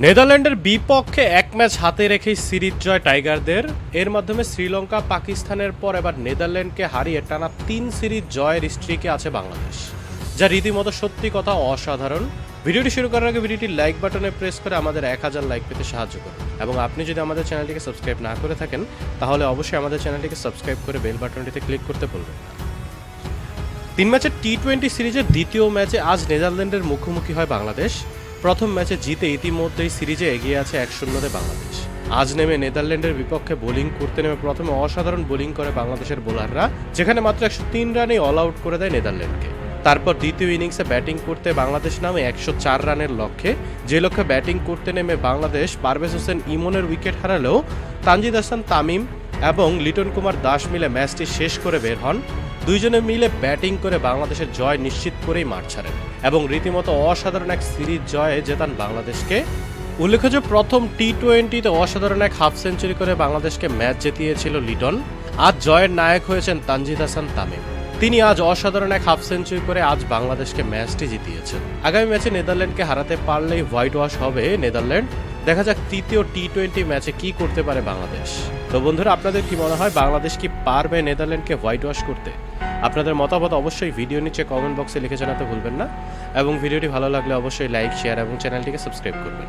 নেদারল্যান্ডের বিপক্ষে এক ম্যাচ হাতে রেখেই সিরিজ জয় টাইগারদের। এর মাধ্যমে শ্রীলঙ্কা পাকিস্তানের পর এবার নেদারল্যান্ডকে হারিয়ে টানা 3 সিরিজ জয়ের স্ট্রিকে আছে বাংলাদেশ, যা রীতিমতো সত্যি কথা অসাধারণ। ভিডিওটি শুরু করার আগে ভিডিওটি লাইক বাটনে প্রেস করে আমাদের 1000 লাইক পেতে সাহায্য করুন, এবং আপনি যদি আমাদের চ্যানেলটিকে সাবস্ক্রাইব না করে থাকেন তাহলে অবশ্যই আমাদের চ্যানেলটিকে সাবস্ক্রাইব করে বেল বাটনটিতে ক্লিক করতে ভুলবেন না। 3 ম্যাচের টি-20 সিরিজের দ্বিতীয় ম্যাচে আজ নেদারল্যান্ডের মুখোমুখি হয় বাংলাদেশ। প্রথম ম্যাচে জিতে ইতিমধ্যেই সিরিজে এগিয়ে আছে 1-0 বাংলাদেশ। আজ নেমে নেদারল্যান্ডের বিপক্ষে বোলিং করতে নেমে প্রথমে অসাধারণ বোলিং করে বাংলাদেশের বোলাররা, যেখানে মাত্র 103 রানেই অল আউট করে দেয় নেদারল্যান্ডকে। তারপর দ্বিতীয় ইনিংসে ব্যাটিং করতে বাংলাদেশ নামে 104 রানের লক্ষ্যে, যে লক্ষ্যে ব্যাটিং করতে নেমে বাংলাদেশ পারভেজ হোসেন ইমনের উইকেট হারালেও তানজিদ হাসান তামিম এবং লিটন কুমার দাস মিলে ম্যাচটি শেষ করে বের হন। দুইজনে মিলে ব্যাটিং করে বাংলাদেশের জয় নিশ্চিত করেই মাঠ ছাড়েন এবং রীতিমতো অসাধারণ এক সিরিজ জয়ে জেতান বাংলাদেশকে। উল্লেখ্য যে প্রথম টি-20তে অসাধারণ এক হাফ সেঞ্চুরি করে বাংলাদেশকে ম্যাচ জিতিয়েছিল লিটন। আজ জয়ের নায়ক হয়েছেন তানজিদ হাসান তামিম। তিনি আজ অসাধারণ এক হাফ সেঞ্চুরি করে আজ বাংলাদেশকে ম্যাচটি জিতিয়েছেন। আগামী ম্যাচে নেদারল্যান্ডকে হারাতে পারলেই হোয়াইট ওয়াশ হবে নেদারল্যান্ড। দেখা যাক তৃতীয় টি-20 ম্যাচে কি করতে পারে বাংলাদেশ। তো বন্ধুরা, আপনাদের কি মনে হয় বাংলাদেশ কি পারবে নেদারল্যান্ডকে হোয়াইট ওয়াশ করতে? আপনাদের মতামত অবশ্যই ভিডিও নিচে কমেন্ট বক্সে লিখে জানাতে ভুলবেন না, এবং ভিডিওটি ভালো লাগলে অবশ্যই লাইক, শেয়ার এবং চ্যানেলটিকে সাবস্ক্রাইব করবেন।